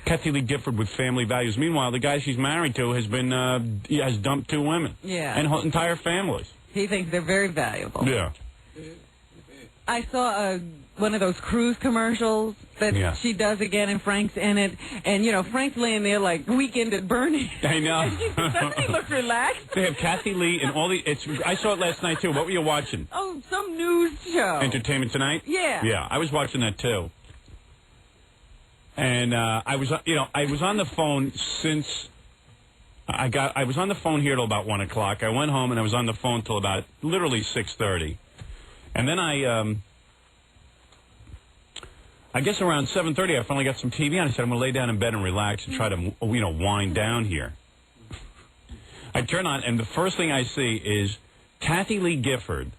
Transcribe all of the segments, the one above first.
Kathy Lee Gifford with family values. Meanwhile, the guy she's married to has been has dumped 2 women. Yeah. And her entire families. He thinks they're very valuable. Yeah. I saw one of those cruise commercials that she does again, and Frank's in it. And, you know, Frank's laying there like Weekend at Bernie's. I know. Doesn't he look relaxed? They have Kathy Lee and all the... I saw it last night, too. What were you watching? Oh, some news show. Entertainment Tonight? Yeah. Yeah, I was watching that, too. And I was on the phone since... I was on the phone here till about 1 o'clock. I went home, and I was on the phone till about literally 6:30. And then I guess around 7:30, I finally got some TV on. I said, I'm going to lay down in bed and relax and try to, wind down here. I turn on, and the first thing I see is Kathy Lee Gifford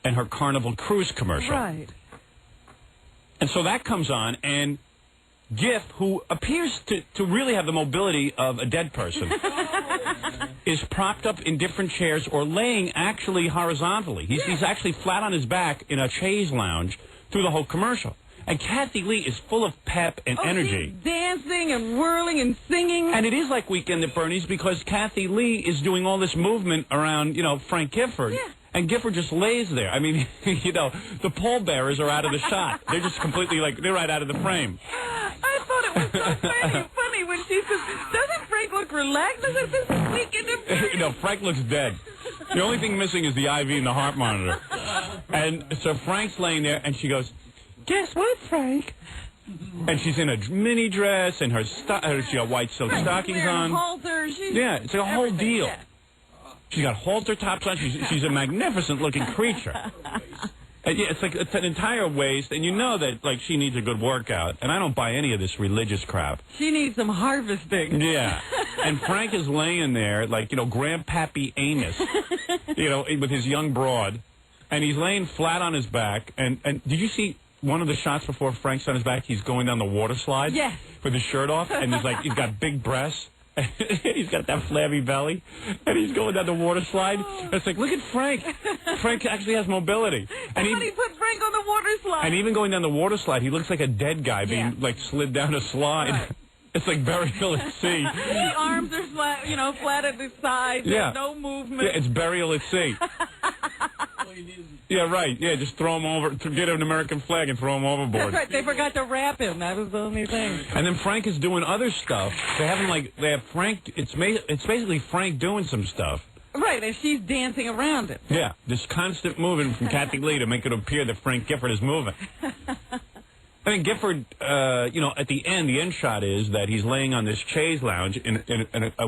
and her Carnival cruise commercial. Right. And so that comes on, and Giff, who appears to really have the mobility of a dead person, is propped up in different chairs or laying actually horizontally. He's actually flat on his back in a chaise lounge through the whole commercial. And Kathy Lee is full of pep and energy. She's dancing and whirling and singing. And it is like Weekend at Bernie's because Kathy Lee is doing all this movement around, Frank Gifford. Yeah. And Gifford just lays there. I mean, the pallbearers are out of the shot. They're just completely they're right out of the frame. I thought it was so funny when she says, doesn't Frank look relaxed? Doesn't this Weekend at Bernie's? No, Frank looks dead. The only thing missing is the IV and the heart monitor. And so Frank's laying there, and she goes, guess what, Frank? And she's in a mini dress, and she got white silk stockings on. Halters. It's a whole deal. Yeah. She's got halter tops on. She's a magnificent-looking creature. It's an entire waist, and you know that she needs a good workout. And I don't buy any of this religious crap. She needs some harvesting. Yeah. And Frank is laying there Grandpappy Amos, with his young broad, and he's laying flat on his back. And did you see one of the shots before Frank's on his back? He's going down the water slide. Yes. With his shirt off, and he's got big breasts. He's got that flabby belly, and he's going down the water slide. It's like, look at Frank. Frank actually has mobility. And he put Frank on the water slide. And even going down the water slide, he looks like a dead guy being slid down a slide. Right. It's like burial at sea. The arms are flat at the side. There's no movement. Yeah, it's burial at sea. Yeah, right. Yeah, just throw him over. Get an American flag and throw him overboard. That's right. They forgot to wrap him. That was the only thing. And then Frank is doing other stuff. They have Frank. It's basically Frank doing some stuff. Right, and she's dancing around it. Yeah, this constant moving from Kathy Lee to make it appear that Frank Gifford is moving. I mean, Gifford, at the end shot is that he's laying on this chaise lounge in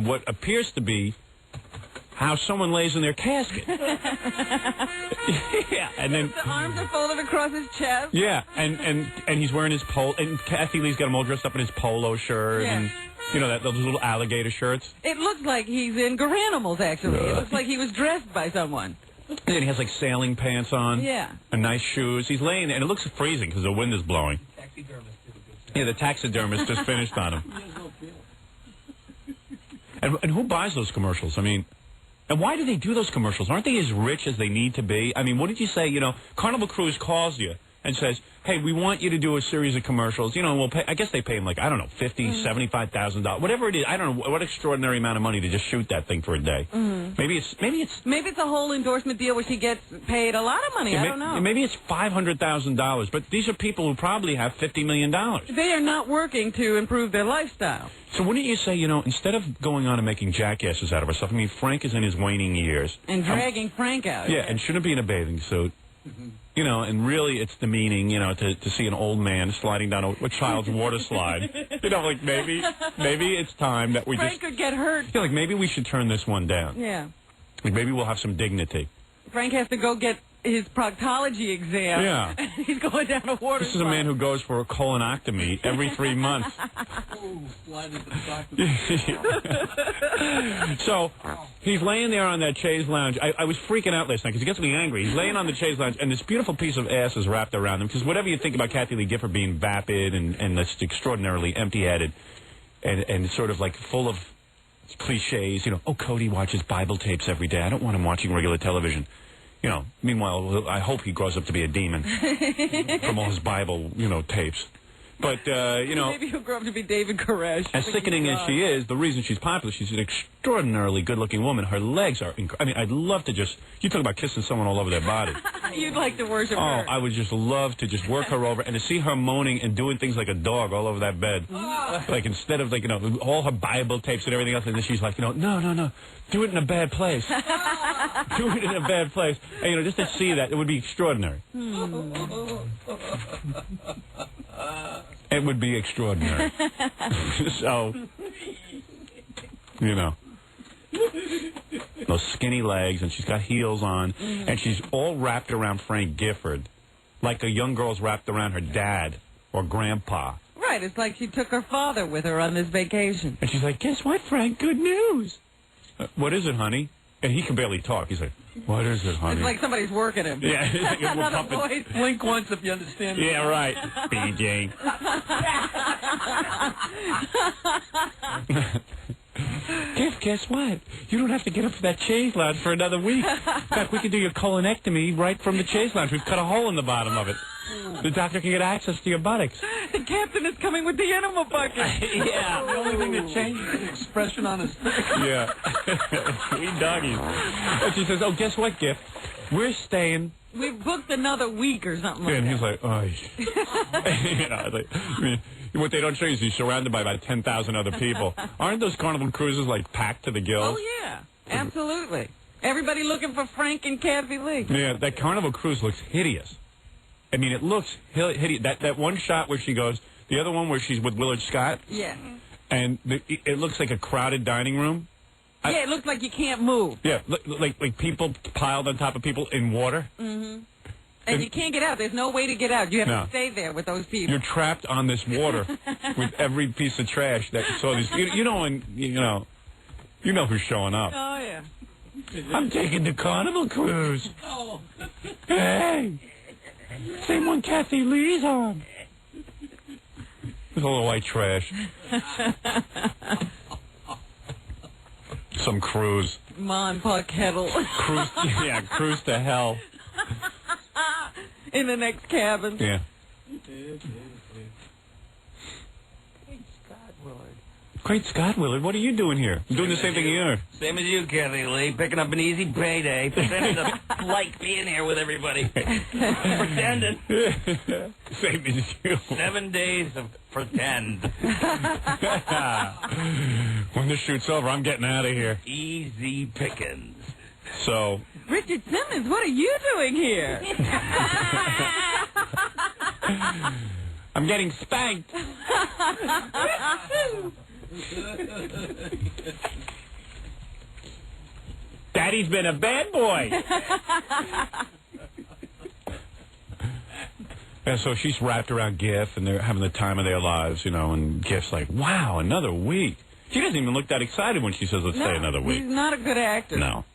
what appears to be how someone lays in their casket. Yeah, and then the arms are folded across his chest. Yeah, and he's wearing his polo, and Kathy Lee's got him all dressed up in his polo shirt, and those little alligator shirts. It looks like he's in Garanimals, actually. It looks like he was dressed by someone. And then he has sailing pants on. Yeah. And nice shoes. He's laying there, and it looks freezing because the wind is blowing. Yeah, the taxidermist just finished on him. And who buys those commercials? I mean, and why do they do those commercials? Aren't they as rich as they need to be? I mean, what did you say? Carnival Cruise calls you and says, hey, we want you to do a series of commercials. We'll pay. I guess they pay him $50,000, $75,000, whatever it is. I don't know what extraordinary amount of money to just shoot that thing for a day. Maybe it's a whole endorsement deal where she gets paid a lot of money. I don't know. Maybe it's $500,000. But these are people who probably have $50 million. They are not working to improve their lifestyle. So wouldn't you say, instead of going on and making jackasses out of herself, I mean, Frank is in his waning years. And dragging Frank out. Yeah, and shouldn't be in a bathing suit. And really it's demeaning, to see an old man sliding down a child's water slide. Maybe it's time that we Frank could get hurt. Yeah, maybe we should turn this one down. Yeah. Maybe we'll have some dignity. Frank has to go get his proctology exam. Yeah. He's going down a water slide. This is a man who goes for a colonectomy every 3 months. So he's laying there on that chaise lounge. I was freaking out last night because he gets me angry. He's laying on the chaise lounge, and this beautiful piece of ass is wrapped around him. Because whatever you think about Kathy Lee Gifford being vapid and just extraordinarily empty-headed and sort of full of cliches, oh, Cody watches Bible tapes every day. I don't want him watching regular television. Meanwhile, I hope he grows up to be a demon from all his Bible, tapes. But, you know... Maybe he'll grow up to be David Koresh. As sickening as she is, the reason she's popular, she's an extraordinarily good-looking woman. Her legs are... I mean, I'd love to just... You talk about kissing someone all over their body. You'd like to worship her. Oh, I would just love to just work her over and to see her moaning and doing things like a dog all over that bed. Like, instead of, like, you know, all her Bible tapes and everything else, and then she's like, you know, no, do it in a bad place. Do it in a bad place. And, you know, just to see that, it would be extraordinary. It would be extraordinary. So, you know, those skinny legs, and she's got heels on, and she's all wrapped around Frank Gifford, like a young girl's wrapped around her dad or grandpa. Right, it's like she took her father with her on this vacation. And she's like, guess what, Frank? Good news. What is it, honey? And he can barely talk. He's like, what is it, honey? It's like somebody's working him. Yeah, it's like another voice. Blink once if you understand. Yeah, right. BJ. Guess what? You don't have to get up to that chaise lounge for another week. In fact, we can do your colonectomy right from the chaise lounge. We've cut a hole in the bottom of it. The doctor can get access to your buttocks. The captain is coming with the animal bucket. Yeah. The only thing that changed is the expression on his face. Yeah. Sweet doggies. And she says, oh, guess what, Giff? We're staying. We've booked another week or something like And that. he's like, oh. You know, like, I mean, what they don't show you is he's surrounded by about 10,000 other people. Aren't those Carnival cruises, like, packed to the gills? Oh, yeah. Absolutely. Everybody looking for Frank and Kathy Lee. Yeah, that Carnival cruise looks hideous. I mean, it looks hideous. That one shot where she goes, the other one where she's with Willard Scott. Yeah. And it looks like a crowded dining room. Yeah, it looks like you can't move. Yeah, like people piled on top of people in water. Mm-hmm. And you can't get out. There's no way to get out. You have to stay there with those people. You're trapped on this water with every piece of trash that saw these. You know who's showing up. Oh, yeah. I'm taking the Carnival cruise. Oh. Hey, same one Kathy Lee's on. There's a little white trash. Some cruise. Ma and Pa Kettle. Cruise to hell. In the next cabin. Yeah. Great Scott, Willard, what are you doing here? I'm doing the same thing here. Same as you, Kathy Lee. Picking up an easy payday. Pretending to like being here with everybody. Pretending. Same as you. 7 days of pretend. When this shoot's over, I'm getting out of here. Easy pickings. So... Richard Simmons, what are you doing here? I'm getting spanked. Daddy's been a bad boy. And so she's wrapped around Giff, and they're having the time of their lives, you know, and Giff's like, wow, another week. She doesn't even look that excited when she says, let's stay another week. He's not a good actor. No.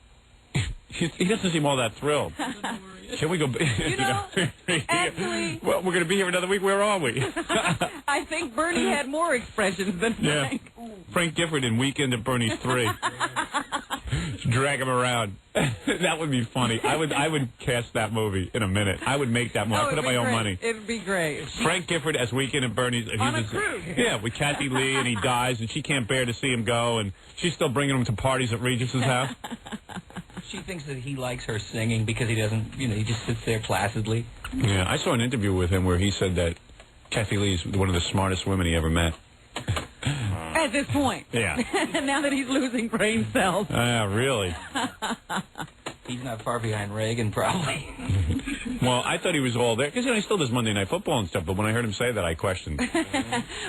He doesn't seem all that thrilled. Can we go? You know, actually... Well, we're going to be here another week. Where are we? I think Bernie had more expressions than Frank. Yeah. Frank Gifford in Weekend at Bernie's 3. Drag him around. That would be funny. I would cast that movie in a minute. I would make that movie. I put up my own money. It'd be great. Frank Gifford as Weekend at Bernie's. On a cruise. Yeah, with Kathy Lee, and he dies, and she can't bear to see him go, and she's still bringing him to parties at Regis's house. She thinks that he likes her singing because he doesn't, he just sits there placidly. Yeah, I saw an interview with him where he said that Kathy Lee is one of the smartest women he ever met. At this point. Yeah. Now that he's losing brain cells. Really? He's not far behind Reagan, probably. Well, I thought he was all there. Because, he still does Monday Night Football and stuff, but when I heard him say that, I questioned.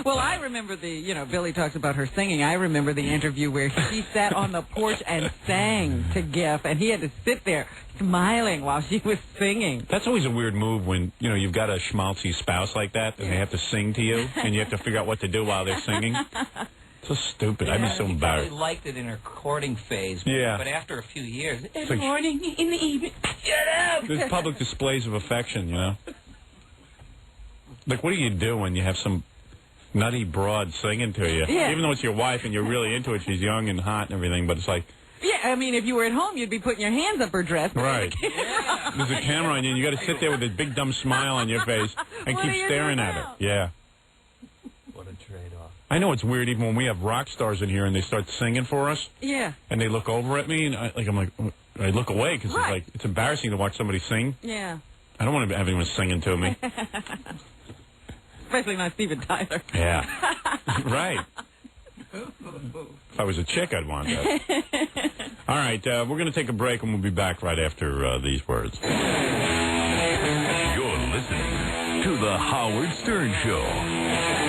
Well, I remember Billy talks about her singing. I remember the interview where she sat on the porch and sang to Giff, and he had to sit there smiling while she was singing. That's always a weird move when, you've got a schmaltzy spouse like that, and they have to sing to you, and you have to figure out what to do while they're singing. So stupid. I'd be so embarrassed. She probably liked it in her courting phase. Yeah. But after a few years, in like, the morning, in the evening, shut up! There's public displays of affection, Like, what do you do when you have some nutty broad singing to you? Yeah. Even though it's your wife and you're really into it, she's young and hot and everything, but it's like... Yeah, I mean, if you were at home, you'd be putting your hands up her dress. Right. There's a camera on you, and you got to sit there with a big dumb smile on your face and keep staring at her. Yeah. I know it's weird even when we have rock stars in here and they start singing for us. Yeah. And they look over at me and I look away because it's embarrassing to watch somebody sing. Yeah. I don't want to have anyone singing to me. Especially not Steven Tyler. Yeah. Right. If I was a chick, I'd want that. All right, we're going to take a break, and we'll be back right after these words. You're listening to The Howard Stern Show.